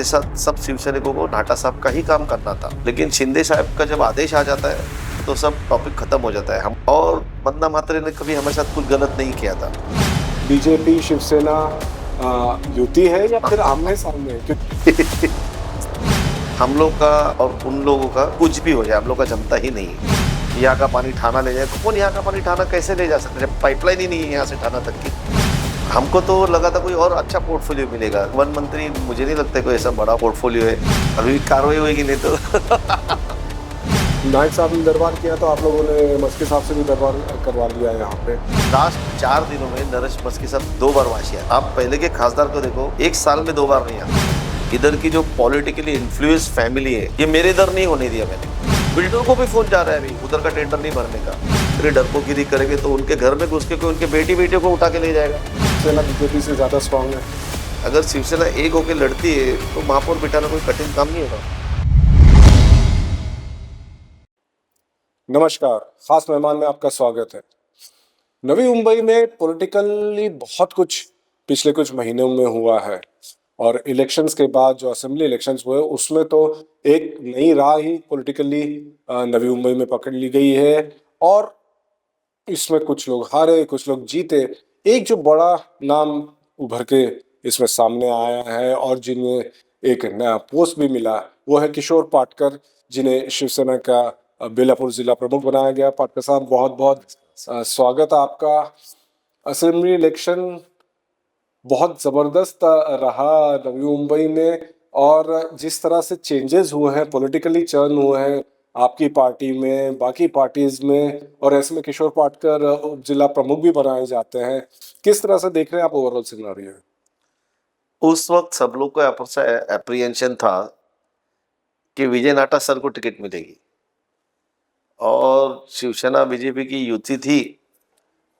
साथ सब शिवसैनिकों को नाटा साहब का ही काम करना था, लेकिन शिंदे साहब का जब आदेश आ जाता है तो सब टॉपिक खत्म हो जाता है। हम और वंदना मातरे ने कभी हमारे साथ कुछ गलत नहीं किया था। बीजेपी शिवसेना युति है या फिर आमने सामने? हम लोग का और उन लोगों का कुछ भी हो जाए, हम लोग का जमता ही नहीं है। यहाँ का पानी ठाना ले जाए, कौन यहाँ का पानी ठाना कैसे ले जा सकते, जब पाइपलाइन ही नहीं है यहाँ से ठाना तक की। हमको तो लगा था कोई और अच्छा पोर्टफोलियो मिलेगा। वन मंत्री मुझे नहीं लगता कोई ऐसा बड़ा पोर्टफोलियो है, अभी कार्रवाई होगी नहीं तो। नायक साहब ने दरबार किया तो आप लोगों ने मस्के साहब से भी दरबार करवा लिया है यहाँ पे। लास्ट 4 दिनों में नरेश मस्की साहब 2 बार वहाँ आया। आप पहले के खासदार को देखो, 1 साल में 2 बार नहीं आया। इधर की जो पॉलिटिकली इन्फ्लुएंस फैमिली है, ये मेरे इधर नहीं होने दिया मैंने। बिल्डर को भी फोन जा रहा है अभी उधर का टेंडर नहीं भरने का। फिर डरपोगिरी करेंगे तो उनके घर में घुस के कोई उनके बेटी को उठा के ले जाएगा। शिवसेना बीजेपी से ज्यादा स्ट्रांग है। अगर शिवसेना एक होकर लड़ती है तो महापौर बिठाना कोई कठिन काम नहीं होगा। नमस्कार, खास मेहमान में आपका स्वागत है। नवी मुंबई में पॉलिटिकली बहुत कुछ पिछले कुछ महीनों में हुआ है और इलेक्शंस के बाद जो असेंबली इलेक्शंस हुए उसमें तो एक नई राह ही पॉलिटिकली नवी मुंबई में पकड़ ली गई है और इसमें कुछ लोग हारे, कुछ लोग जीते। एक जो बड़ा नाम उभर के इसमें सामने आया है और जिन्हें एक नया पोस्ट भी मिला वो है किशोर पाटकर, जिन्हें शिवसेना का बेलापुर जिला प्रमुख बनाया गया। पाटकर साहब, बहुत बहुत स्वागत आपका। असेंबली इलेक्शन बहुत ज़बरदस्त रहा नवी मुंबई में और जिस तरह से चेंजेस हुए हैं, पॉलिटिकली चर्न हुए हैं आपकी पार्टी में, बाकी पार्टीज में, और ऐसे में किशोर पाटकर उप जिला प्रमुख भी बनाए जाते हैं। किस तरह से देख रहे हैं आप ओवरऑल सिनेरियो? उस वक्त सब लोग को एप्रीहेंशन था कि विजय नाटा सर को टिकट मिलेगी और शिवसेना बीजेपी की युति थी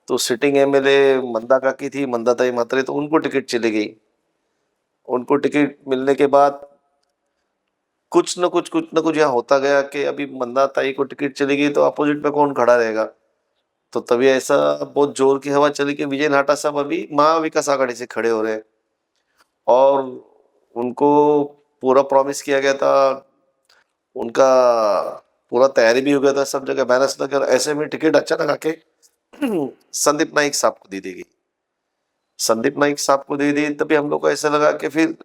तो सिटिंग एमएलए मंदा काकी थी, मंदाताई मात्रे, तो उनको टिकट चली गई। उनको टिकट मिलने के बाद कुछ न कुछ यहाँ होता गया कि अभी मंदाताई को टिकट चली गई तो अपोजिट में कौन खड़ा रहेगा। तो तभी ऐसा बहुत जोर की हवा चली कि विजय नाटा साहब अभी महाविकास आघाड़ी से खड़े हो रहे हैं और उनको पूरा प्रॉमिस किया गया था, उनका पूरा तैयारी भी हो गया था, सब जगह बैनर्स लगे। ऐसे में टिकट अचानक आके संदीप नाइक साहब को दे दी गई। संदीप नाइक साहब को दे दी तभी हम लोग को ऐसा लगा कि फिर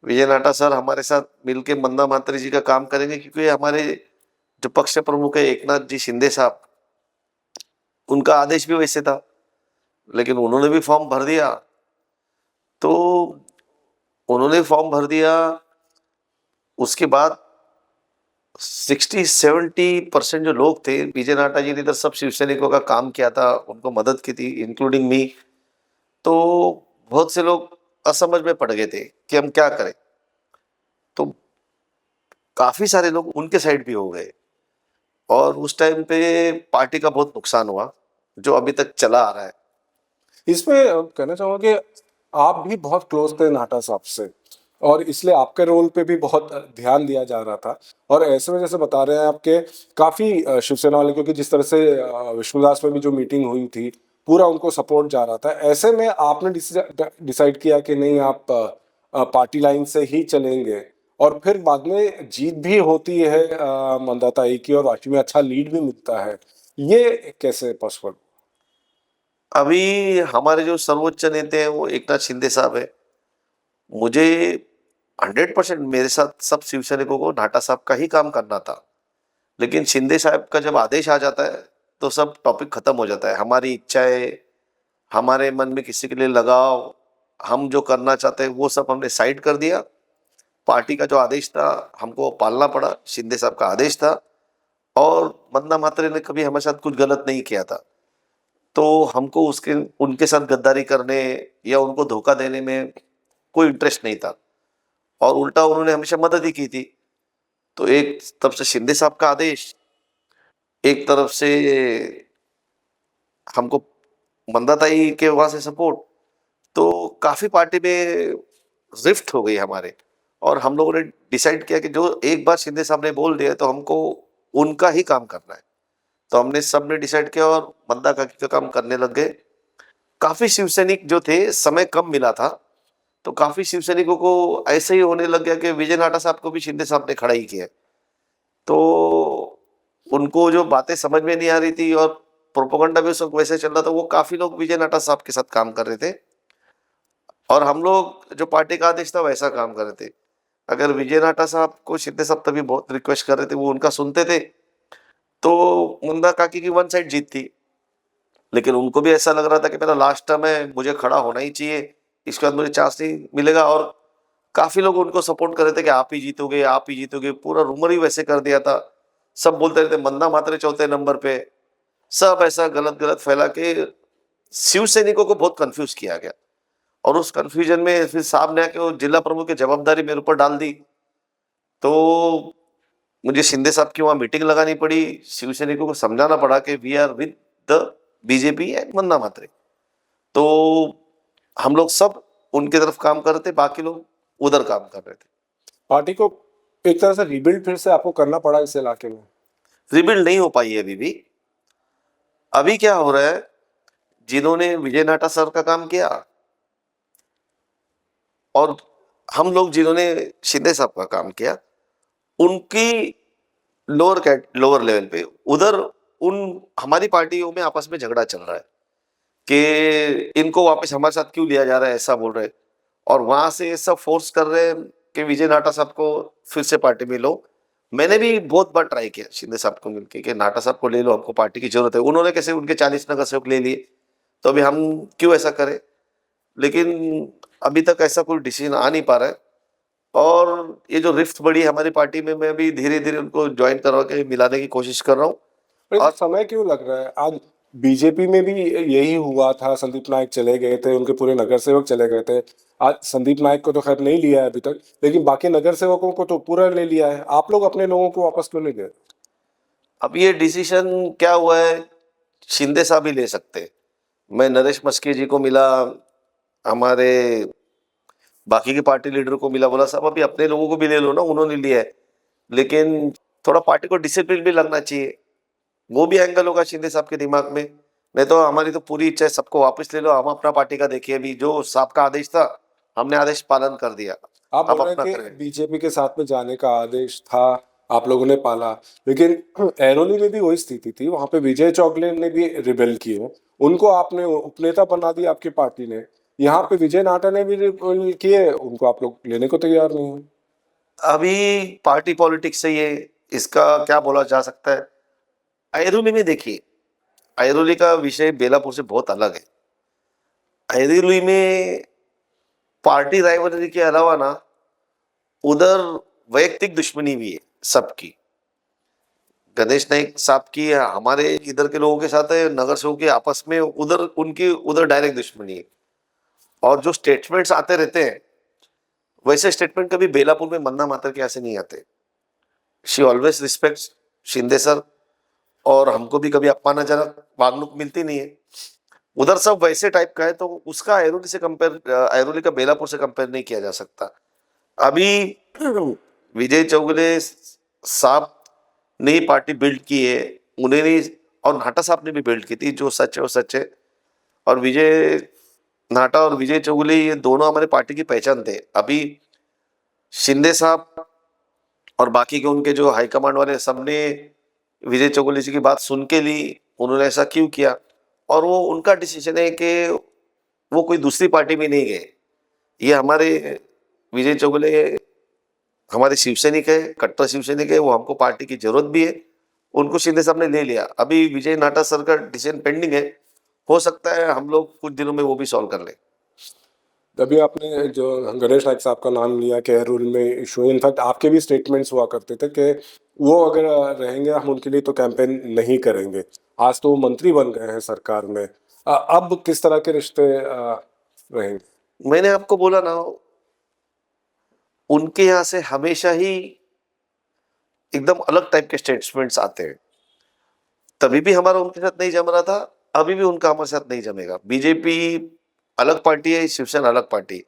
विजय नाटा सर हमारे साथ मिलके मंदा मात्री जी का काम करेंगे, क्योंकि हमारे जो पक्ष प्रमुख है एकनाथ जी शिंदे साहब, उनका आदेश भी वैसे था, लेकिन उन्होंने भी फॉर्म भर दिया। तो उन्होंने फॉर्म भर दिया, उसके बाद 60-70% जो लोग थे, विजय नाटा जी ने इधर सब शिवसैनिकों का काम किया था, उनको मदद की थी, इंक्लूडिंग मी। तो बहुत से लोग असमझ में पड़ गए थे कि हम क्या करें। तो काफी सारे लोग उनके साइड भी हो गए और उस टाइम पे पार्टी का बहुत नुकसान हुआ जो अभी तक चला आ रहा है। इसमें कहना चाहूँगा कि आप भी बहुत क्लोज थे नाटा साहब से और इसलिए आपके रोल पे भी बहुत ध्यान दिया जा रहा था। और ऐसे में जैसे बता रहे हैं आपके काफ़ी शिवसेना वाले, क्योंकि जिस तरह से विष्णुदास में भी जो मीटिंग हुई थी पूरा उनको सपोर्ट जा रहा था। ऐसे में आपने डिसाइड किया कि नहीं, आप पार्टी लाइन से ही चलेंगे और फिर बाद में जीत भी होती है मंदाताई की और वाकई में अच्छा लीड भी मिलता है। ये कैसे पॉसिबल? अभी हमारे जो सर्वोच्च नेता हैं वो एकनाथ शिंदे साहब है। मुझे 100% मेरे साथ सब शिवसैनिकों को नाटा साहब का ही काम करना था, लेकिन शिंदे साहब का जब आदेश आ जाता है तो सब टॉपिक खत्म हो जाता है। हमारी इच्छाएं, हमारे मन में किसी के लिए लगाव, हम जो करना चाहते हैं वो सब हमने साइड कर दिया। पार्टी का जो आदेश था हमको पालना पड़ा, शिंदे साहब का आदेश था और मंदा मात्रे ने कभी हमारे साथ कुछ गलत नहीं किया था। तो हमको उनके साथ गद्दारी करने या उनको धोखा देने में कोई इंटरेस्ट नहीं था और उल्टा उन्होंने हमेशा मदद ही की थी। तो एक तरफ से शिंदे साहब का आदेश, एक तरफ से हमको मंदाताई के वहां से सपोर्ट, तो काफी पार्टी में रिफ्ट हो गई हमारे। और हम लोगों ने डिसाइड किया कि जो एक बार शिंदे साहब ने बोल दिया तो हमको उनका ही काम करना है। तो हमने सब ने डिसाइड किया और मंदा काकी का काम करने लग गए। काफी शिवसैनिक जो थे, समय कम मिला था तो काफी शिव सैनिकों को ऐसे ही होने लग गया कि विजय नाटा साहब को भी शिंदे साहब ने खड़ा ही किया। तो उनको जो बातें समझ में नहीं आ रही थी और प्रोपेगेंडा भी उस वक्त वैसे चल रहा था, वो काफी लोग विजय नाटा साहब के साथ काम कर रहे थे और हम लोग जो पार्टी का आदेश था वैसा काम कर रहे थे। अगर विजय नाटा साहब को शिंदे साहब तभी बहुत रिक्वेस्ट कर रहे थे, वो उनका सुनते थे, तो मुंडा काकी की वन साइड जीत थी। लेकिन उनको भी ऐसा लग रहा था कि मेरा लास्ट टर्म है, मुझे खड़ा होना ही चाहिए, इसके बाद मुझे चांस नहीं मिलेगा। और काफी लोग उनको सपोर्ट कर रहे थे कि आप ही जीतोगे, आप ही जीतोगे, पूरा रूमर ही वैसे कर दिया था। सब बोलते रहते मंदा मात्रे चौथे नंबर पे, सब ऐसा गलत गलत फैला के शिव सैनिकों को बहुत कंफ्यूज किया गया। और उस कंफ्यूजन में फिर साहब ने आके वो जिला प्रमुख की जवाबदारी मेरे ऊपर डाल दी। तो मुझे शिंदे साहब की वहां मीटिंग लगानी पड़ी, शिव सैनिकों को समझाना पड़ा कि we are with the BJP and Manda Matre. तो हम लोग सब उनकी तरफ काम कर रहे थे, बाकी लोग उधर काम कर रहे थे। पार्टी को एक तरह से रिबिल्ड फिर से आपको करना पड़ा इस इलाके में। रिबिल्ड नहीं हो पाई है अभी भी। अभी क्या हो रहा है, जिन्होंने विजय नाटा सर का काम किया और हम लोग जिन्होंने शिंदे साहब का काम किया, उनकी लोअर लेवल पे उधर उन हमारी पार्टियों में आपस में झगड़ा चल रहा है कि इनको वापस हमारे साथ क्यों लिया जा रहा है, ऐसा बोल रहे। और वहां से सब फोर्स कर रहे हैं कि विजय नाटा साहब को फिर से पार्टी में लो। मैंने भी बहुत बार ट्राई किया शिंदे साहब को मिलके कि नाटा साहब को ले लो, हमको पार्टी की जरूरत है। उन्होंने कैसे उनके 40 नगर सेवक ले लिए, तो अभी हम क्यों ऐसा करें। लेकिन अभी तक ऐसा कोई डिसीजन आ नहीं पा रहा है। और ये जो रिफ्ट बढ़ी है हमारी पार्टी में, मैं भी धीरे धीरे उनको ज्वाइन करवा के मिलाने की कोशिश कर रहा हूँ। पर और समय क्यों लग रहा है? आज बीजेपी में भी यही हुआ था, संदीप नायक चले गए थे, उनके पूरे नगर सेवक चले गए थे। आज संदीप नायक को तो खैर नहीं लिया है अभी तक, लेकिन बाकी नगर सेवकों को तो पूरा ले लिया है। आप लोग अपने लोगों को वापस क्यों नहीं गए? अब ये डिसीजन क्या हुआ है, शिंदे साहब ही ले सकते हैं। मैं नरेश मस्के जी को मिला, हमारे बाकी के पार्टी लीडर को मिला, बोला साहब अभी अपने लोगों को भी ले लो ना, उन्होंने लिया है। लेकिन थोड़ा पार्टी को डिसिप्लिन भी लगना चाहिए, वो भी एंगल होगा शिंदे साहब के दिमाग में। नहीं तो हमारी तो पूरी इच्छा है सबको वापस ले लो, हम अपना पार्टी का देखिए। अभी जो साहब का आदेश था, हमने आदेश पालन कर दिया, आप अब बोल रहे अपना हैं कि करें। बीजेपी के साथ में जाने का आदेश था, आप लोगों ने पाला, लेकिन ऐरोली में भी वही स्थिति थी। वहां पे विजय चौगले ने भी रिबेल किए, उनको आपने उपनेता बना दिया आपकी पार्टी ने। यहाँ पे विजय नाटा ने भी रिबेल किए, उनको आप लोग लेने को तैयार नहीं हो। अभी पार्टी पॉलिटिक्स से ये इसका क्या बोला जा सकता है। ऐरोली में देखिए, ऐरोली का विषय बेलापुर से बहुत अलग है। ऐरोली में पार्टी राइवलरी के अलावा ना, उधर वैयक्तिक दुश्मनी भी है सबकी। गणेश नाइक साहब की हमारे इधर के लोगों के साथ है, नगर सेवकों के आपस में उधर उनकी उधर डायरेक्ट दुश्मनी है। और जो स्टेटमेंट्स आते रहते हैं, वैसे स्टेटमेंट कभी बेलापुर में मन्ना मातर के ऐसे नहीं आते। She always respect Shinde sir, और हमको भी कभी अपमानजनक वागणूक मिलती नहीं है। उधर सब वैसे टाइप का है, तो उसका ऐरोली से कंपेयर, ऐरोली का बेलापुर से कंपेयर नहीं किया जा सकता। अभी विजय चौगले साहब ने पार्टी बिल्ड की है, उन्होंने और नाटा साहब ने भी बिल्ड की थी। जो सच है वो सच है। और विजय नाटा और विजय चौगले ये दोनों हमारे पार्टी की पहचान थे। अभी शिंदे साहब और बाकी के उनके जो हाईकमांड वाले सबने विजय चौगले जी की बात सुन के ली, उन्होंने ऐसा क्यों किया। और वो उनका डिसीजन है कि वो कोई दूसरी पार्टी में नहीं गए। ये हमारे विजय चौगले हमारे शिव सैनिक है, कट्टर शिव सैनिक है, वो हमको पार्टी की जरूरत भी है। उनको शिंदे साहब ने ले लिया। अभी विजय नाटा सर का डिसीजन पेंडिंग है, हो सकता है हम लोग कुछ दिनों में वो भी सॉल्व कर ले। अभी आपने जो गणेश नायक साहब का नाम लिया कि रूल में इशू है, इनफैक्ट आपके भी स्टेटमेंट्स हुआ करते थे कि वो अगर रहेंगे हम उनके लिए तो कैंपेन नहीं करेंगे। आज तो वो मंत्री बन गए हैं सरकार में। अब किस तरह के रिश्ते रहेंगे? मैंने आपको बोला ना, उनके यहाँ से हमेशा ही एकदम अलग टाइप के स्टेटमेंट्स आते हैं। तभी भी हमारा उनके साथ नहीं जम रहा था, अभी भी उनका हमारे साथ नहीं जमेगा। बीजेपी अलग पार्टी है, शिवसेना अलग पार्टी।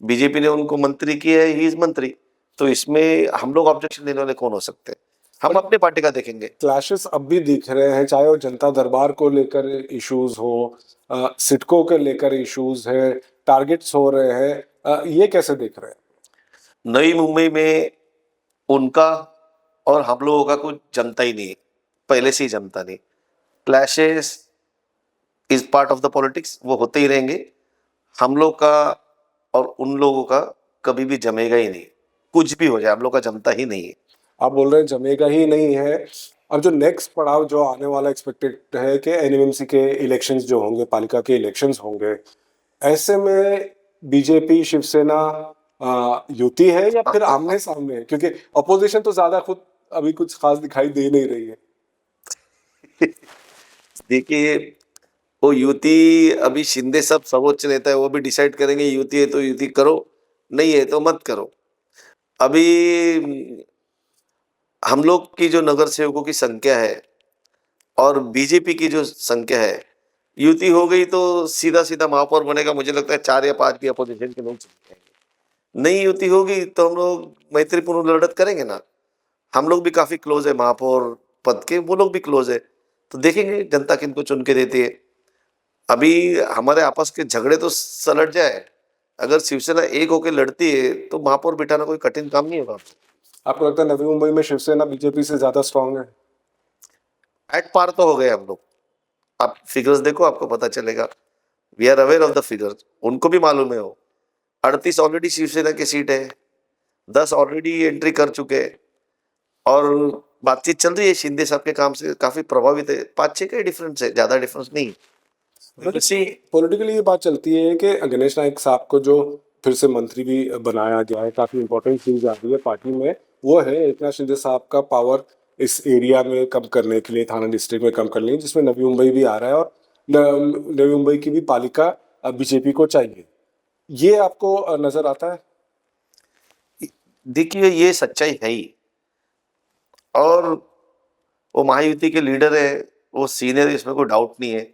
बीजेपी ने उनको मंत्री किया है, ही इज मंत्री, तो इसमें हम लोग ऑब्जेक्शन देने वाले कौन हो सकते हैं। हम अपने पार्टी का देखेंगे। क्लैशेस अब भी दिख रहे हैं, चाहे वो जनता दरबार को लेकर इश्यूज हो, सिडको के लेकर इश्यूज है, टारगेट्स हो रहे हैं। ये कैसे देख रहे हैं? नई मुंबई में उनका और हम लोगों का कुछ जमता ही नहीं है, पहले से ही जमता नहीं। Clashes is part of the politics, वो होते ही रहेंगे। हम लोग का और उन लोगों का कभी भी जमेगा ही नहीं, कुछ भी हो जाए हम लोग का जमता ही नहीं है। आप बोल रहे हैं जमेगा ही नहीं है। अब जो नेक्स्ट पड़ाव जो आने वाला एक्सपेक्टेड है कि एनएमएमसी के इलेक्शंस जो होंगे, पालिका के इलेक्शंस होंगे, ऐसे में बीजेपी शिवसेना युति है या फिर आमने सामने है? क्योंकि अपोजिशन तो ज्यादा खुद अभी कुछ खास दिखाई दे नहीं रही है। देखिए, वो युति अभी शिंदे सब सर्वोच्च नेता है, वो भी डिसाइड करेंगे युति है तो युति करो, नहीं है तो मत करो। अभी हम लोग की जो नगर सेवकों की संख्या है और बीजेपी की जो संख्या है, युति हो गई तो सीधा सीधा महापौर बनेगा। मुझे लगता है 4 या 5 भी अपोजिशन के लोग चुन जाएंगे। नहीं युति होगी तो हम लोग मैत्रीपूर्ण लड़त करेंगे ना। हम लोग भी काफी क्लोज है महापौर पद के, वो लोग भी क्लोज है, तो देखेंगे जनता किनको चुन के देती है। अभी हमारे आपस के झगड़े तो सलट जाए, अगर शिवसेना एक होकर लड़ती है तो महापौर बिठाना कोई कठिन काम नहीं होगा। आपको लगता है नवी मुंबई में शिवसेना बीजेपी से ज्यादा स्ट्रांग है? एट पार तो हो गए हम लोग। आप फिगर्स देखो, आपको पता चलेगा। We are aware of the figures, उनको भी मालूम है। वो 38 ऑलरेडी शिवसेना की सीट है, 10 ऑलरेडी एंट्री कर चुके हैं और बातचीत चल रही है। शिंदे साहब के काम से काफी प्रभावित है। 5-6 का ही डिफरेंस है, ज्यादा डिफरेंस नहीं। पॉलिटिकली ये बात चलती है कि गणेश नायक साहब को जो फिर से मंत्री भी बनाया गया है, काफी इंपॉर्टेंट चीज आ रही है पार्टी में, वो है एकनाथ शिंदे साहब का पावर इस एरिया में कम करने के लिए, थाना डिस्ट्रिक्ट में कम करने के लिए, जिसमें नवी मुंबई भी आ रहा है और नवी मुंबई की भी पालिका बीजेपी को चाहिए। ये आपको नजर आता है? देखिए, ये सच्चाई है ही। और वो महायुति के लीडर है, वो सीनियर है, इसमें कोई डाउट नहीं है।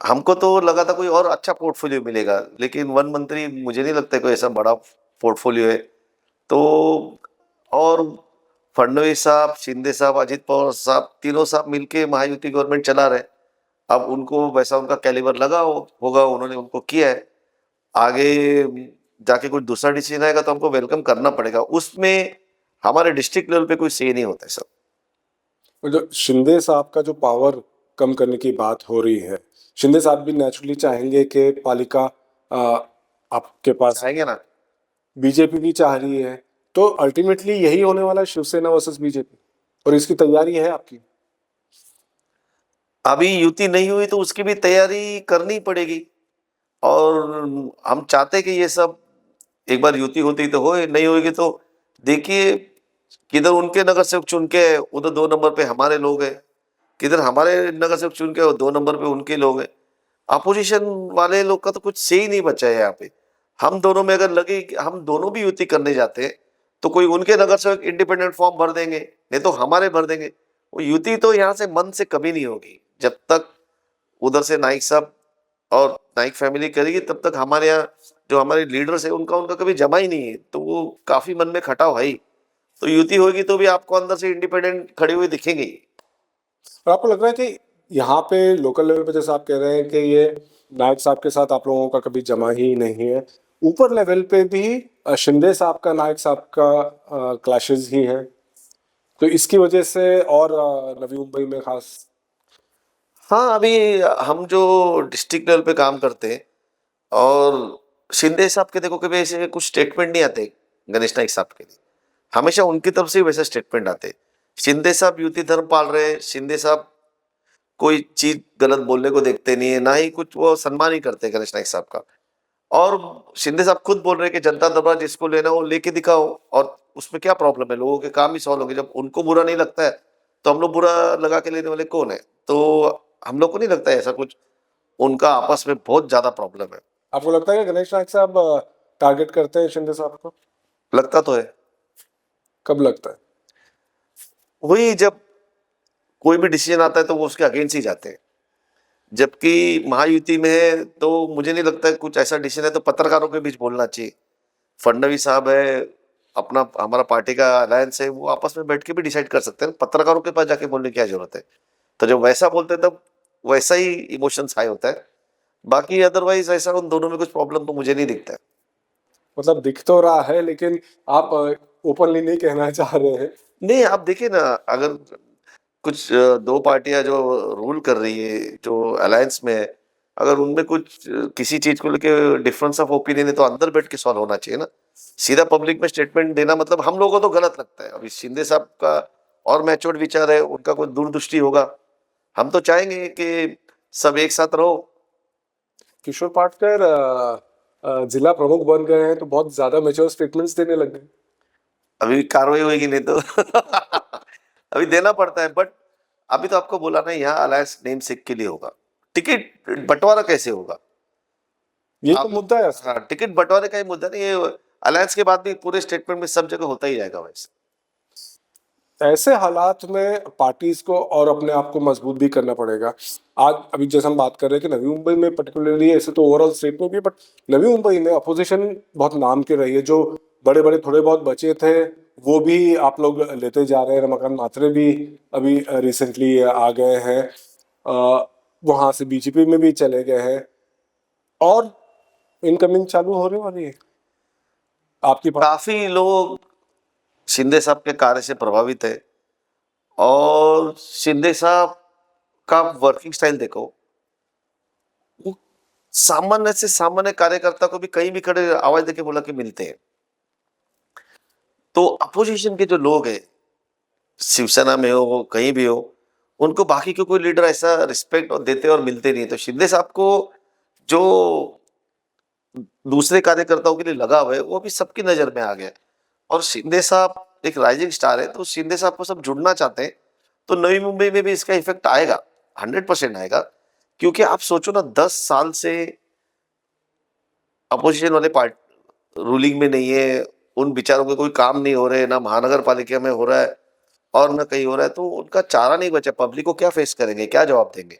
हमको तो लगा था कोई और अच्छा पोर्टफोलियो मिलेगा, लेकिन वन मंत्री मुझे नहीं लगता कोई ऐसा बड़ा पोर्टफोलियो है। तो और फडणवीस साहब, शिंदे साहब, अजित पवार साहब, तीनों साहब मिलके महायुति गवर्नमेंट चला रहे। अब उनको वैसा उनका कैलिबर लगा होगा, उन्होंने उनको किया है। आगे जाके कुछ दूसरा डिसीजन आएगा तो हमको वेलकम करना पड़ेगा। उसमें हमारे डिस्ट्रिक्ट लेवल पे कोई से नहीं होता है सब। और जो शिंदे साहब का जो पावर कम करने की बात हो रही है, शिंदे साहब भी नेचुरली चाहेंगे कि पालिका आपके पास, चाहेंगे ना। बीजेपी भी चाह रही है, तो अल्टीमेटली यही होने वाला है, शिवसेना वर्सेस बीजेपी, और इसकी तैयारी है आपकी? अभी युति नहीं हुई तो उसकी भी तैयारी करनी पड़ेगी। और हम चाहते कि ये सब एक बार युति होती तो होए, नहीं होगी तो देखिए, किधर उनके नगर सेवक चुन के उधर 2 नंबर पे हमारे लोग हैं, किधर हमारे नगर सेवक चुन के 2 नंबर पे उनके लोग हैं। अपोजिशन वाले लोग का तो कुछ से ही नहीं बचा है यहाँ पे। हम दोनों में अगर लगे कि हम दोनों भी युति करने जाते हैं तो कोई उनके नगर सेवक इंडिपेंडेंट फॉर्म भर देंगे, नहीं तो हमारे भर देंगे। वो युति तो यहाँ से मन से कभी नहीं होगी। जब तक उधर से नाइक साहब और नाइक फैमिली करेगी, तब तक हमारे यहाँ जो हमारे लीडर्स है उनका उनका कभी जमा ही नहीं है, तो वो काफी मन में खटाव है ही। तो युति होगी तो भी आपको अंदर से इंडिपेंडेंट खड़े हुए दिखेंगे ही। और आपको लग रहा है कि यहाँ पे लोकल लेवल पे, जैसे आप कह रहे हैं कि ये नायक साहब के साथ आप लोगों का कभी जमा ही नहीं है, ऊपर लेवल पे भी शिंदे साहब का नायक साहब का क्लैशेस ही है, तो इसकी वजह से और नवी मुंबई में खास? हाँ, अभी हम जो डिस्ट्रिक्ट लेवल पे काम करते हैं और शिंदे साहब के देखो कभी ऐसे कुछ स्टेटमेंट नहीं आते गणेश नाइक साहब के लिए, हमेशा उनकी तरफ से ही वैसे स्टेटमेंट आते। शिंदे साहब युति धर्म पाल रहे हैं, शिंदे साहब कोई चीज गलत बोलने को देखते नहीं है, ना ही कुछ वो सम्मान ही करते गणेश नाइक साहब का। और शिंदे साहब खुद बोल रहे हैं कि जनता दरबार जिसको लेना हो लेके दिखाओ, और उसमें क्या प्रॉब्लम है, लोगों के काम ही सॉल्व होंगे। जब उनको बुरा नहीं लगता है तो हम लोग बुरा लगा के लेने वाले कौन है? तो हम लोग को नहीं लगता है ऐसा कुछ उनका आपस में बहुत ज्यादा प्रॉब्लम है। आपको लगता है कि गणेश नायक साहब टारगेट करते हैं शिंदे साहब को? लगता तो है। कब लगता है? वही जब कोई भी डिसीजन आता है तो वो उसके अगेंस्ट ही जाते हैं। जबकि महायुति में है तो मुझे नहीं लगता है कुछ ऐसा डिसीजन है तो पत्रकारों के बीच बोलना चाहिए। फडणवीस साहब है, अपना हमारा पार्टी का अलायंस है, वो आपस में बैठ के भी डिसाइड कर सकते हैं। पत्रकारों के पास जाके बोलने की क्या जरूरत है? तो जब वैसा बोलते हैं तब वैसा ही इमोशंस हाई होता है। बाकी अदरवाइज ऐसा उन दोनों में कुछ प्रॉब्लम तो मुझे नहीं दिखता है। मतलब दिख तो रहा है, लेकिन आप ओपनली नहीं कहना चाह रहे हैं। नहीं, आप देखिए ना, अगर कुछ दो पार्टियां जो रूल कर रही है, जो अलायंस में है, अगर उनमें कुछ किसी चीज को लेके डिफरेंस ऑफ ओपिनियन है तो अंदर बैठ के सॉल्व होना चाहिए ना। सीधा पब्लिक में स्टेटमेंट देना मतलब हम लोगों को तो गलत लगता है। अभी शिंदे साहब का और मैच्योर्ड विचार है, उनका कोई दूरदृष्टि होगा। हम तो चाहेंगे कि सब एक साथ रहो। किशोर पाटकर जिला प्रमुख बन गए हैं तो बहुत ज्यादा मेच्योर स्टेटमेंट्स देने लग गए। अभी कार्रवाई होगी नहीं तो अभी देना पड़ता है। बट अभी तो आपको बोला ना, यहाँ अलायंस नेम सिक के लिए होगा। टिकट बंटवारा कैसे होगा? ये तो आप मुद्दा है असल। हाँ, टिकट बंटवारे का ही मुद्दा नहीं, ये अलायंस के बाद भी पूरे स्टेटमेंट में सब जगह होता ही जाएगा वैसे। ऐसे हालात में पार्टीज को और अपने आप को मजबूत भी करना पड़ेगा। आज अभी जैसे हम बात कर रहे हैं कि नवी मुंबई में पर्टिकुलरली, ऐसे तो ओवरऑल स्टेट में भी, बट नवी मुंबई में अपोजिशन बहुत नाम की रही है। जो बड़े बड़े थोड़े बहुत बचे थे वो भी आप लोग लेते जा रहे हैं। रमाकांत मात्रे भी अभी रिसेंटली आ गए हैं, वहां से बीजेपी में भी चले गए हैं, और इनकमिंग चालू होने वाली है आपकी काफी लोग शिंदे साहब के कार्य से प्रभावित है। और शिंदे साहब का वर्किंग स्टाइल देखो, वो सामान्य से सामान्य कार्यकर्ता को भी कहीं भी खड़े आवाज देके बोला कि मिलते हैं। तो अपोजिशन के जो लोग हैं, शिवसेना में हो कहीं भी हो, उनको बाकी के कोई लीडर ऐसा रिस्पेक्ट और देते और मिलते नहीं। तो शिंदे साहब को जो दूसरे कार्यकर्ताओं के लिए लगाव है वो भी सबकी नजर में आ गया। और शिंदे साहब एक राइजिंग स्टार है, तो शिंदे साहब को सब जुड़ना चाहते हैं। तो नवी मुंबई में भी इसका इफेक्ट आएगा, 100% आएगा। क्योंकि आप सोचो ना, 10 साल से अपोजिशन वाले पार्टी रूलिंग में नहीं है, उन विचारों के कोई काम नहीं हो रहे, ना महानगर पालिका में हो रहा है और ना कहीं हो रहा है, तो उनका चारा नहीं बचा। पब्लिक को क्या फेस करेंगे, क्या जवाब देंगे?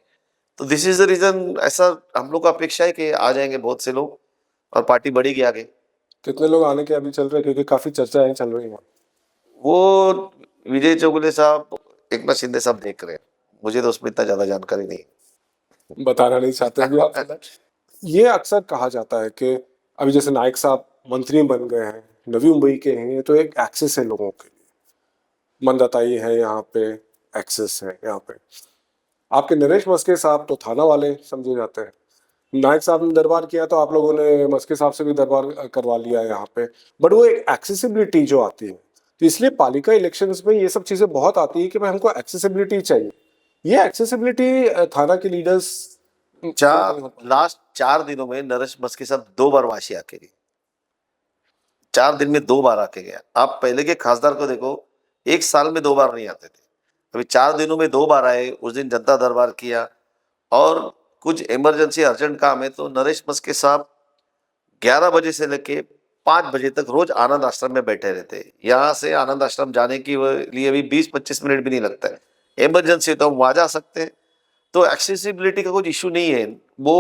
तो दिस इज द रीजन, ऐसा हम लोग को अपेक्षा है कि आ जाएंगे बहुत से लोग और पार्टी बढ़ेगी आगे। कितने लोग आने के अभी चल रहे हैं, क्योंकि काफी चर्चाएं चल रही हैं। वो विजय चौगुले साहब, एकनाथ शिंदे साहब देख रहे हैं। मुझे तो उसमें इतना ज्यादा जानकारी नहीं। बताना नहीं चाहते हैं आप। ये अक्सर कहा जाता है कि अभी जैसे नायक साहब मंत्री बन गए हैं, नवी मुंबई के हैं, तो एक एक्सेस है लोगों के लिए, मंदाताई है यहाँ पे, एक्सेस है यहाँ पे। आपके नरेश मस्के साहब तो थाना वाले समझे जाते हैं। नायक साहब ने दरबार किया तो आप लोगों ने मस्के साहब से भी दरबार करवा लिया है यहाँ पे। बट वो एक एक्सेसिबिलिटी जो आती है, तो इसलिए पालिका इलेक्शंस में ये सब चीजें बहुत आती है कि भाई हमको एक्सेसिबिलिटी चाहिए। ये एक्सेसिबिलिटी थाना के लीडर्स लास्ट 4 दिनों में नरेश मस्के साहब 2 बार वाशी आके गए। 4 दिन में 2 बार आके गया। आप पहले के खासदार को देखो, एक साल में 2 बार नहीं आते थे। अभी 4 दिनों में 2 बार आए। उस दिन जनता दरबार किया। और कुछ इमरजेंसी अर्जेंट काम है तो नरेश मस्के साहब 11 बजे से लेके 5 बजे तक रोज आनंद आश्रम में बैठे रहते हैं। यहाँ से आनंद आश्रम जाने के लिए भी 20-25 मिनट भी नहीं लगता है। इमरजेंसी तो हम वहां जा सकते हैं। तो एक्सेसिबिलिटी का कोई इशू नहीं है। वो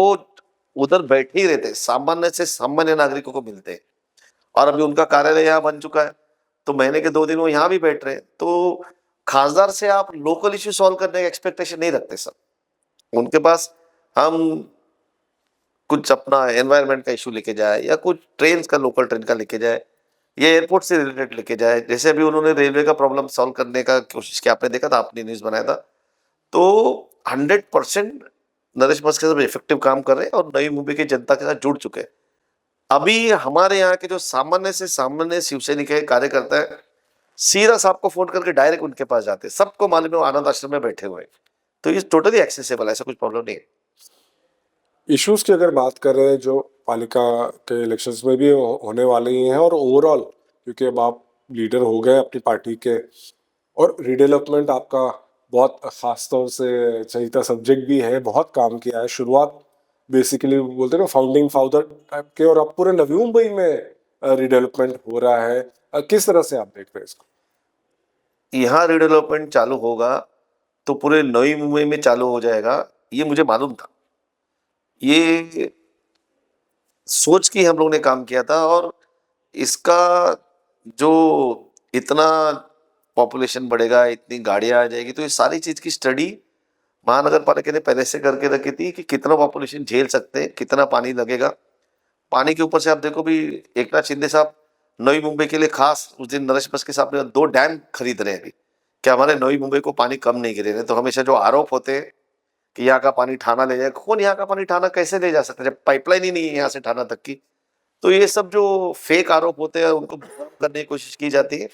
उधर बैठे ही रहते हैं, सामान्य से सामान्य नागरिकों को मिलते हैं। और अभी उनका कार्यालय यहाँ बन चुका है, तो महीने के 2 दिन वो यहाँ भी बैठ रहे हैं। तो खासदार से आप लोकल इश्यू सॉल्व करने की एक्सपेक्टेशन नहीं रखते सर। उनके पास हम कुछ अपना एनवायरनमेंट का इशू लेके जाए, या कुछ ट्रेन का, लोकल ट्रेन का लेके जाए, या एयरपोर्ट से रिलेटेड लेके जाए। जैसे अभी उन्होंने रेलवे का प्रॉब्लम सॉल्व करने का कोशिश किया, आपने देखा था, आपने न्यूज बनाया था। तो 100% नरेश मस्के साहब इफेक्टिव काम कर रहे हैं और नई मुंबई की जनता के साथ जुड़ चुके हैं। अभी हमारे यहाँ के जो सामान्य से सामान्य शिवसैनिक के कार्यकर्ता है, सीधा साहब को फोन करके डायरेक्ट उनके पास जाते हैं। सबको मालूम है वो आनंद आश्रम में बैठे हुए हैं। तो ये टोटली एक्सेसिबल है, ऐसा कुछ प्रॉब्लम नहीं है। इश्यूज की अगर बात करें जो पालिका के इलेक्शंस में भी होने वाले ही हैं, और ओवरऑल क्योंकि अब आप लीडर हो गए अपनी पार्टी के, और रीडेवलपमेंट आपका बहुत खास तौर से चहीता सब्जेक्ट भी है, बहुत काम किया है। शुरुआत बेसिकली बोलते हैं ना फाउंडिंग फादर टाइप के, और अब पूरे नवी मुंबई में रीडेवलपमेंट हो रहा है। किस तरह से आप देख रहे हैं इसको? यहाँ रीडेवलपमेंट चालू होगा तो पूरे नई मुंबई में चालू हो जाएगा, ये मुझे मालूम था। ये सोच के हम लोग ने काम किया था। और इसका जो इतना पॉपुलेशन बढ़ेगा, इतनी गाड़ियां आ जाएगी, तो ये सारी चीज की स्टडी महानगर पालिका ने पहले से करके रखी थी कि कितना पॉपुलेशन झेल सकते हैं, कितना पानी लगेगा। पानी के ऊपर से आप देखो भी, एकनाथ शिंदे साहब नवी मुंबई के लिए खास उस दिन नरेश बस के सामने 2 डैम खरीद रहे हैं अभी, कि हमारे नवी मुंबई को पानी कम नहीं गिरे। तो हमेशा जो आरोप होते हैं कि यहाँ का पानी ठाणा ले जाए, कौन यहाँ का पानी ठाणा कैसे ले जा सकता है जब पाइपलाइन ही नहीं है यहाँ से ठाणा तक की। तो ये सब जो फेक आरोप होते हैं उनको करने की कोशिश की जाती है।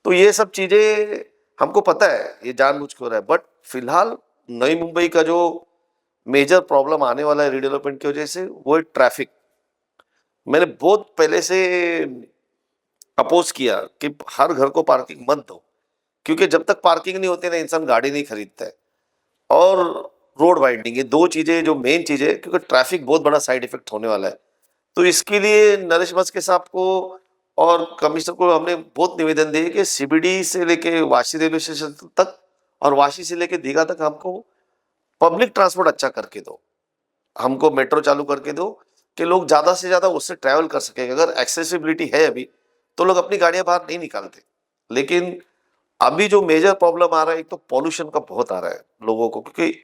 तो ये सब चीजें हमको पता है ये जानबूझ के हो रहा है, बट फिलहाल नई मुंबई का जो मेजर प्रॉब्लम आने वाला है रीडेवलपमेंट की वजह से, वो है ट्रैफिक। मैंने बहुत पहले से अपोज किया कि हर घर को पार्किंग मत दो, क्योंकि जब तक पार्किंग नहीं होती ना इंसान गाड़ी नहीं खरीदता है। और रोड वाइडनिंग, ये 2 चीजें जो मेन चीजें है, क्योंकि ट्रैफिक बहुत बड़ा साइड इफेक्ट होने वाला है। तो इसके लिए नरेश मस्के साहब को और कमिश्नर को हमने बहुत निवेदन दिए कि सीबीडी से लेके वाशी रेलवे स्टेशन तक और वाशी से लेके दीघा तक हमको पब्लिक ट्रांसपोर्ट अच्छा करके दो, हमको मेट्रो चालू करके दो कि लोग ज्यादा से ज्यादा उससे ट्रैवल कर सकेंगे। अगर एक्सेसिबिलिटी है अभी तो लोग अपनी गाड़ियां बाहर नहीं निकालते, लेकिन अभी जो मेजर प्रॉब्लम आ रहा है, एक तो पॉल्यूशन का बहुत आ रहा है लोगों को, क्योंकि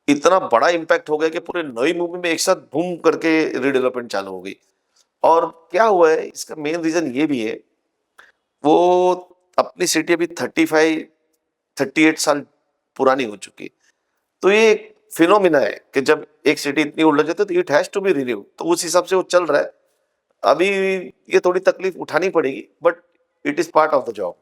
इतना बड़ा इम्पैक्ट हो गया कि पूरे नई मुंबई में एक साथ बूम करके रीडेवलपमेंट चालू हो गई। और क्या हुआ है, इसका मेन रीजन ये भी है, वो अपनी सिटी अभी 38 साल पुरानी हो चुकी। तो ये एक फिनोमिना है कि जब एक सिटी इतनी उलझ जाती है तो it has to be renew, तो उस हिसाब से वो चल रहा है। अभी ये थोड़ी तकलीफ उठानी पड़ेगी, but it is part of the job.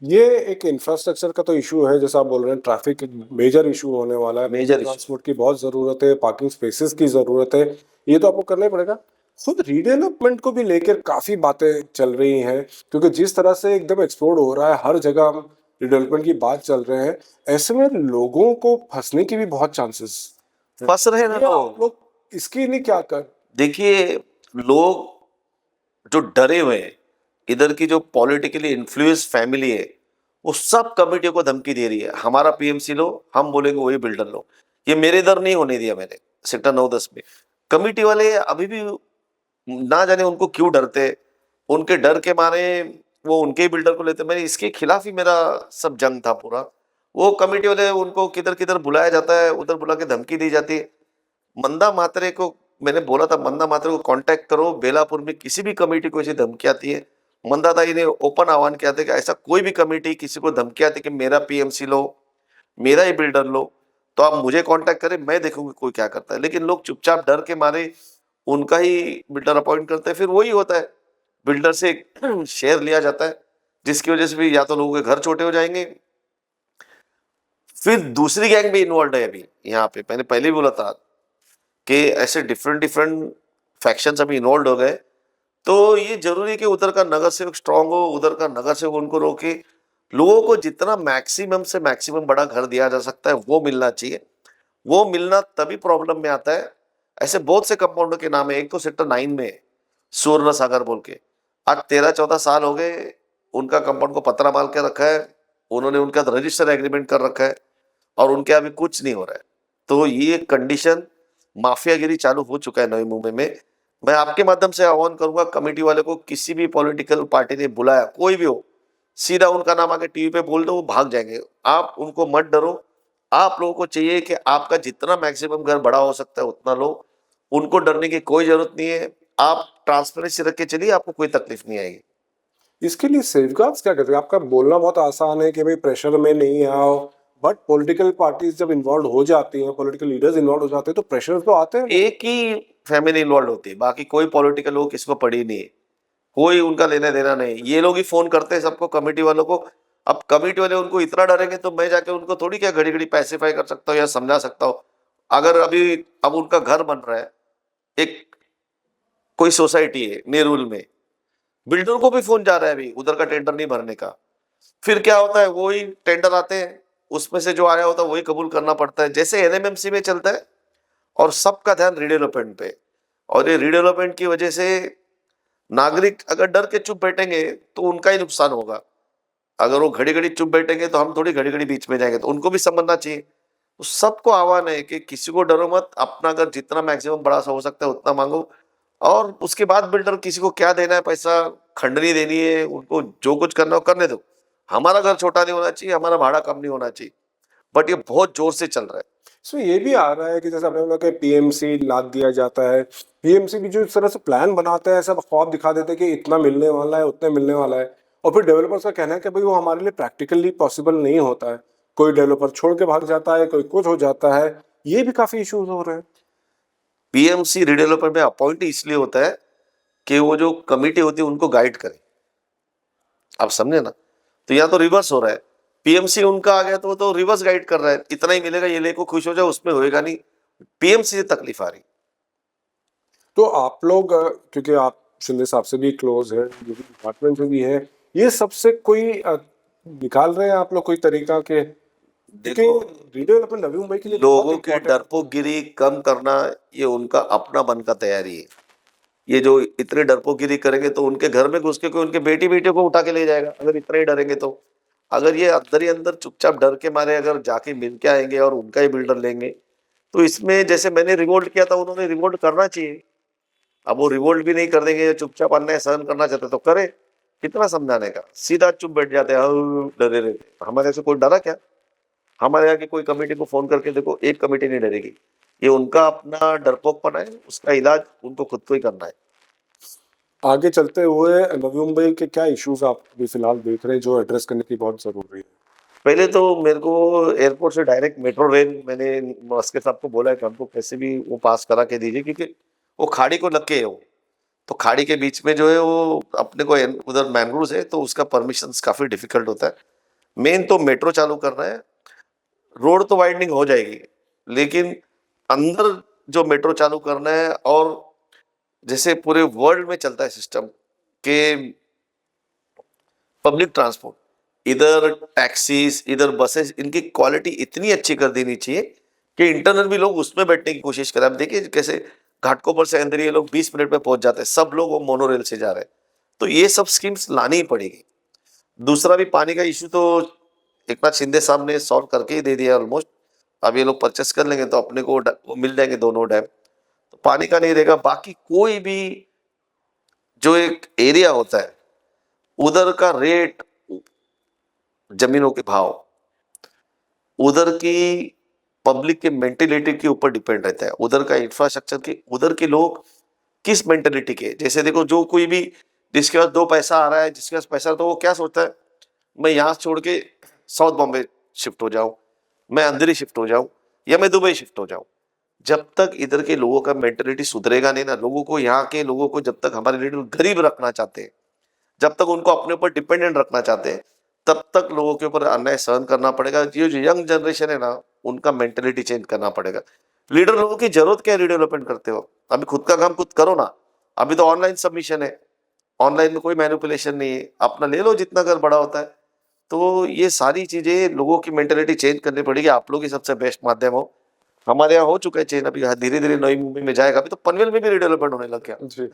ये एक इंफ्रास्ट्रक्चर का तो इशू है, जैसा आप बोल रहे हैं, ट्रैफिक मेजर इशू होने वाला है, Major issue। ट्रांसपोर्ट की बहुत ज़रूरत है, पार्किंग स्पेसेस की ज़रूरत है, ये तो आपको करना ही पड़ेगा। खुद रीडेवलपमेंट को भी लेकर काफ़ी बातें चल रही हैं, क्योंकि जिस तरह से एकदम एक्सप्लोड हो रहा है, हर जगह हम रीडेवलपमेंट की बात चल रहे हैं, ऐसे में लोगों को फंसने की भी बहुत चांसेस फंस रहे हैं ना लोग। लोग इसके लिए क्या कर। देखिए, लोग जो डरे हुए हैं, इधर की जो पॉलिटिकली इन्फ्लुएंस फैमिली है, वो सब कमिटियों को धमकी दे रही है, हमारा पीएमसी लो, हम बोलेंगे वही बिल्डर लो। ये मेरे इधर नहीं होने दिया मैंने, सेक्टर 9-10 में। कमिटी वाले अभी भी ना जाने उनको क्यों डरते, उनके डर के मारे वो उनके ही बिल्डर को लेते। मैंने इसके खिलाफ ही मेरा सब जंग था पूरा। वो कमिटी वाले उनको किधर किधर बुलाया जाता है, उधर बुला के धमकी दी जाती है। मंदा मात्रे को मैंने बोला था, मंदा मात्रे को कांटेक्ट करो, बेलापुर में किसी भी कमेटी को ऐसी धमकी आती है। मंदाताई ने ओपन आह्वान किया था कि ऐसा कोई भी कमेटी किसी को धमकी आती है कि मेरा पीएमसी लो, मेरा ही बिल्डर लो, तो आप मुझे कांटेक्ट करें, मैं देखूंगी कोई क्या करता है। लेकिन लोग चुपचाप डर के मारे उनका ही बिल्डर अपॉइंट करते हैं। फिर वही होता है, बिल्डर से शेयर लिया जाता है, जिसकी वजह से भी या तो लोगों के घर छोटे हो जाएंगे। फिर दूसरी गैंग भी इन्वॉल्व है अभी यहाँ पे, मैंने पहले भी बोला था कि ऐसे डिफरेंट डिफरेंट फैक्शंस अभी इन्वॉल्व हो गए। तो ये जरूरी है कि उधर का नगर सेवक स्ट्रांग हो, उधर का नगर सेवक उनको रोके। लोगों को जितना मैक्सिमम से मैक्सिमम बड़ा घर दिया जा सकता है वो मिलना चाहिए। वो मिलना तभी प्रॉब्लम में आता है। ऐसे बहुत से कंपाउंडर के नाम है, एक तो सेक्टर 9 में है, सुवर्ण सागर बोल के, आज 13-14 साल हो गए उनका कंपाउंड को पत्रा मार के रखा है, उन्होंने उनका रजिस्टर एग्रीमेंट कर रखा है और उनके अभी कुछ नहीं हो रहा है। तो ये कंडीशन, माफियागिरी चालू हो चुका है नई मुंबई में। मैं आपके माध्यम से आह्वान करूंगा, कमेटी वाले को, किसी भी पॉलिटिकल पार्टी ने बुलाया, कोई भी हो, सीधा उनका नाम आके टीवी पे बोल दो, वो भाग जाएंगे। आप उनको मत डरो। आप लोगों को चाहिए कि आपका जितना मैक्सिमम घर बड़ा हो सकता है उतना लो। उनको डरने की कोई जरूरत नहीं है। आप ट्रांसपेरेंसी रख के चलिए, आपको कोई तकलीफ नहीं आएगी। इसके लिए सेफगार्ड्स क्या कहते हैं? आपका बोलना बहुत आसान है कि भाई प्रेशर में नहीं आओ, बट पॉलिटिकल पार्टीज जब इन्वॉल्व हो जाती हैं, पॉलिटिकल लीडर्स इन्वॉल्व हो जाते हैं, तो प्रेशर तो आते हैं। एक ही फैमिली इन्वॉल्व होती है, बाकी कोई पॉलिटिकल लोग किसी को पड़ी नहीं है, कोई उनका लेना देना नहीं। ये लोग ही फोन करते हैं सबको, कमेटी वालों को। अब कमेटी वाले उनको इतना डरेंगे तो मैं जाके उनको थोड़ी क्या घड़ी घड़ी पैसिफाई कर सकता हूँ या समझा सकता हूँ। अगर अभी अब उनका घर बन रहा है, एक कोई सोसाइटी है नेरुल में, बिल्डर को भी फोन जा रहा है अभी उधर का टेंडर नहीं भरने का। फिर क्या होता है, वही टेंडर आते हैं, उसमें से जो आया होता है वही कबूल करना पड़ता है, जैसे एनएमएमसी में चलता है। और सबका ध्यान रीडेवलपमेंट पे, और ये रीडेवलपमेंट की वजह से नागरिक अगर डर के चुप बैठेंगे तो उनका ही नुकसान होगा। अगर वो घड़ी घड़ी चुप बैठेंगे तो हम थोड़ी घड़ी घड़ी बीच में जाएंगे, तो उनको भी समझना चाहिए। तो सबको आह्वान है कि किसी को डरो मत, अपना घर जितना मैक्सिमम बड़ा सा हो सकता है उतना मांगो। और उसके बाद बिल्डर किसी को क्या देना है, पैसा खंडनी देनी है, उनको जो कुछ करना हो करने दो। हमारा घर छोटा नहीं होना चाहिए, हमारा भाड़ा कम नहीं होना चाहिए। बट ये बहुत जोर से चल रहा है। इसमें ये भी आ रहा है कि जैसे आपने बोला कि पीएमसी लाद दिया जाता है, पीएमसी भी जो इस तरह से प्लान बनाता है, सब ख्वाब दिखा देते हैं कि इतना मिलने वाला है, उतना मिलने वाला है, और फिर डेवलपर्स का कहना है कि भाई वो हमारे लिए प्रैक्टिकली पॉसिबल नहीं होता है। कोई डेवलपर छोड़ के भाग जाता है, कोई कुछ हो जाता है, ये भी काफी इश्यूज हो रहे हैं। पीएमसी रीडेवलपर में अपॉइंट इसलिए होता है कि वो जो कमिटी होती है उनको गाइड करे। आप समझे ना? तो यहाँ तो रिवर्स हो रहा है, पीएमसी उनका आ गया तो वो तो रिवर्स गाइड कर रहा है, इतना ही मिलेगा ये लेको खुश हो जाओ, उसमें होएगा नहीं। पीएमसी से तकलीफ आ रही। तो आप लोग क्योंकि आप शिंदे साहब से भी क्लोज है, जो भी डिपार्टमेंट में भी है, ये सबसे कोई निकाल रहे हैं आप लोग कोई तरीका के, क्योंकि देखो, रीडेवलपमेंट नवी मुंबई के लिए बहुत लोगों की इंपॉर्टेंट है। डरपोकगिरी कम करना ये उनका अपना मन का तैयारी है। ये जो इतने डरपोकगिरी करेंगे तो उनके घर में घुस के कोई उनके बेटी बेटियों को उठा के ले जाएगा, अगर इतना ही डरेंगे तो। अगर ये अंदर ही अंदर चुपचाप डर के मारे अगर जाके मिल के आएंगे और उनका ही बिल्डर लेंगे, तो इसमें जैसे मैंने रिवोल्ट किया था, उन्होंने रिवोल्ट करना चाहिए। अब वो रिवोल्ट भी नहीं कर देंगे, चुपचाप अन्याय सहन करना चाहते तो करे, कितना समझाने का, सीधा चुप बैठ जाते हैं, "हाँ, डरे रहते"। हमारे से कोई डरा क्या? हमारे यहाँ की कोई कमेटी को फोन करके देखो, एक कमेटी नहीं डरेगी। ये उनका अपना डरपोकपन है, उसका इलाज उनको खुद को ही करना है। आगे चलते हुए नवी मुंबई के क्या इश्यूज आप भी फिलहाल देख रहे हैं जो एड्रेस करने की बहुत जरूरी है? पहले तो मेरे को एयरपोर्ट से डायरेक्ट मेट्रो रेल, मैंने मस्के साहब को बोला है कि हमको कैसे भी वो पास करा के दीजिए, क्योंकि वो खाड़ी को लग के है वो। तो खाड़ी के बीच में जो है वो अपने को उधर मैंग्रोव्स है, तो उसका परमिशन काफी डिफिकल्ट होता है। मेन तो मेट्रो चालू करना है। रोड तो वाइडनिंग हो जाएगी, लेकिन अंदर जो मेट्रो चालू करना है, और जैसे पूरे वर्ल्ड में चलता है सिस्टम के पब्लिक ट्रांसपोर्ट, इधर टैक्सीज इधर बसेस, इनकी क्वालिटी इतनी अच्छी कर देनी चाहिए कि इंटरनल भी लोग उसमें बैठने की कोशिश करें। अब देखिए कैसे घाटकोपर से अंदर ये लोग 20 मिनट में पहुंच जाते हैं, सब लोग वो मोनोरेल से जा रहे हैं। तो ये सब स्कीम्स लानी ही पड़ेगी। दूसरा भी पानी का इश्यू तो एकनाथ शिंदे साहब ने सॉल्व करके ही दे दिया ऑलमोस्ट। अब ये लोग परचेस कर लेंगे तो अपने को वो मिल जाएंगे दोनों डैम। तो पानी का नहीं रहेगा, बाकी कोई भी जो एक एरिया होता है उधर का रेट, जमीनों के भाव, उधर की पब्लिक के मेंटेलिटी के ऊपर डिपेंड रहता है, उधर का इंफ्रास्ट्रक्चर के, उधर के लोग किस मेंटेलिटी के। जैसे देखो, जो कोई भी जिसके पास दो पैसा आ रहा है, जिसके पास पैसा, तो वो क्या सोचता है, मैं यहाँ छोड़ के साउथ बॉम्बे शिफ्ट हो जाऊं, मैं अंदर ही शिफ्ट हो जाऊं, या मैं दुबई शिफ्ट हो जाऊं। जब तक इधर के लोगों का मेंटेलिटी सुधरेगा नहीं ना, लोगों को, यहाँ के लोगों को जब तक हमारे लीडर गरीब रखना चाहते हैं, जब तक उनको अपने ऊपर डिपेंडेंट रखना चाहते हैं, तब तक लोगों के ऊपर अन्याय सहन करना पड़ेगा। ये जो यंग जनरेशन है ना, उनका मेंटेलिटी चेंज करना पड़ेगा। लीडर लोगों की जरूरत क्या है रीडेवलपमेंट करते हो? अभी खुद का काम खुद करो ना। अभी तो ऑनलाइन सबमिशन है, ऑनलाइन में कोई मैनिपुलेशन नहीं है, अपना ले लो जितना घर बड़ा होता है। तो ये सारी चीजें लोगों की मेंटेलिटी चेंज करनी पड़ेगी। आप लोग ही सबसे बेस्ट माध्यम हो। हमारे यहाँ हो चुका है चेंज, अभी धीरे धीरे नई मुंबई में जाएगा। अभी तो पनवेल में भी रीडेवलपमेंट होने लग गया। जी।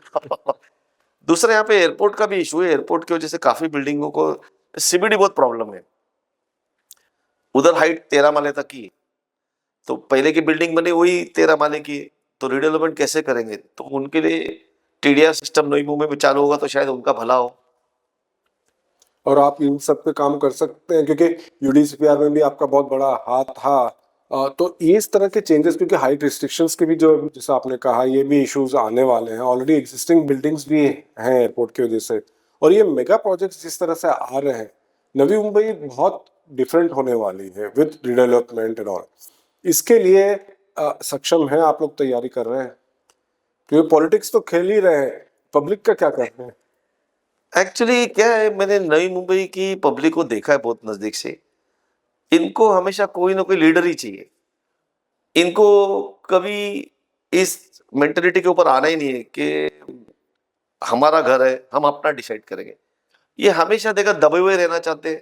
दूसरा यहाँ पे एयरपोर्ट का भी इशू है। एयरपोर्ट की वजह से काफी बिल्डिंगों को, सीबीडी बहुत प्रॉब्लम है। उधर हाइट 13 माले तक की, तो पहले की बिल्डिंग बनी वही 13 माले की, तो रीडेवलपमेंट कैसे करेंगे? तो उनके लिए टीडीआर सिस्टम नई मुंबई में चालू होगा तो शायद उनका भला हो। और आप इन सब पे काम कर सकते हैं क्योंकि यूडीसीपीआर में भी आपका बहुत बड़ा हाथ था। तो ये इस तरह के चेंजेस, क्योंकि हाइट रिस्ट्रिक्शंस के भी जो जैसा आपने कहा ये भी इश्यूज आने वाले हैं, ऑलरेडी एग्जिस्टिंग बिल्डिंग्स भी हैं एयरपोर्ट की वजह से, और ये मेगा प्रोजेक्ट्स जिस तरह से आ रहे हैं, नवी मुंबई बहुत डिफरेंट होने वाली है विद रिडेवलपमेंट एंड ऑल। इसके लिए सक्षम है आप लोग, तैयारी कर रहे हैं? क्योंकि पॉलिटिक्स तो खेल ही रहे हैं, पब्लिक का क्या करना है? एक्चुअली क्या है, मैंने नई मुंबई की पब्लिक को देखा है बहुत नजदीक से। इनको हमेशा कोई ना कोई लीडर ही चाहिए। इनको कभी इस मेंटेलिटी के ऊपर आना ही नहीं है कि हमारा घर है, हम अपना डिसाइड करेंगे। ये हमेशा देखा दबे हुए रहना चाहते हैं,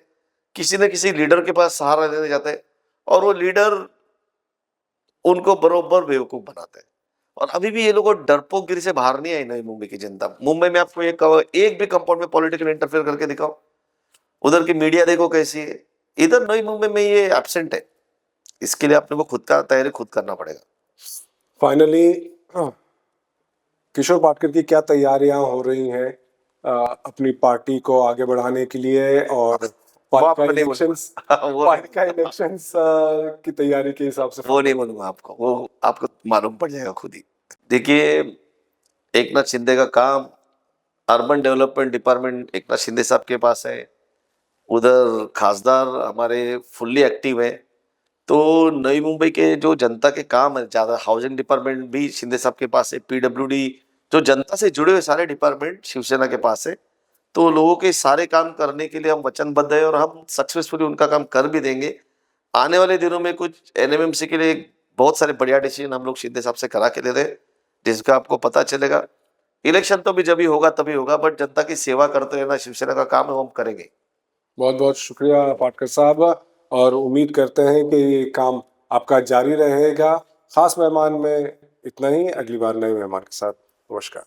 किसी न किसी लीडर के पास सहारा लेना चाहते हैं, और वो लीडर उनको बरोबर बेवकूफ बनाते हैं। और अभी भी ये लोग डरपोकगिरी से बाहर नहीं आई नई मुंबई की जनता। मुंबई में आपको एक भी कंपाउंड में पॉलिटिकल इंटरफेयर करके दिखाओ। उधर की मीडिया देखो कैसी है, इधर नई मुंबई में ये एब्सेंट है। इसके लिए अपने को खुद का तैयारी खुद करना पड़ेगा। फाइनली किशोर पाटकर की क्या तैयारियां हो रही हैं अपनी पार्टी को आगे बढ़ाने के लिए, और आपको नहीं बोलूंगा। इलेक्शंस वो पालिका इलेक्शंस की तैयारी के हिसाब से वो नहीं बोलूंगा आपको, वो आपको मालूम पड़ जाएगा खुद ही। देखिए, एकनाथ शिंदे का काम, urban development department Eknath Shinde साहब के पास है, उधर खासदार हमारे फुल्ली एक्टिव है। तो नई मुंबई के जो जनता के काम है, ज्यादा हाउसिंग डिपार्टमेंट भी शिंदे साहब के पास है, पीडब्ल्यूडी, जो जनता से जुड़े हुए सारे डिपार्टमेंट शिवसेना के पास है। तो लोगों के सारे काम करने के लिए हम वचनबद्ध है और हम सक्सेसफुली उनका काम कर भी देंगे। आने वाले दिनों में कुछ एनएमएमसी के लिए बहुत सारे बढ़िया डिसीजन हम लोग शिंदे साहब से करा के दे रहे हैं, जिसका आपको पता चलेगा। इलेक्शन तो भी जब ही होगा तभी होगा, बट जनता की सेवा करते रहना शिवसेना का काम है, वो हम करेंगे। बहुत बहुत शुक्रिया पाटकर साहब, और उम्मीद करते हैं कि ये काम आपका जारी रहेगा। खास मेहमान में इतना ही, अगली बार नए मेहमान के साथ। नमस्कार।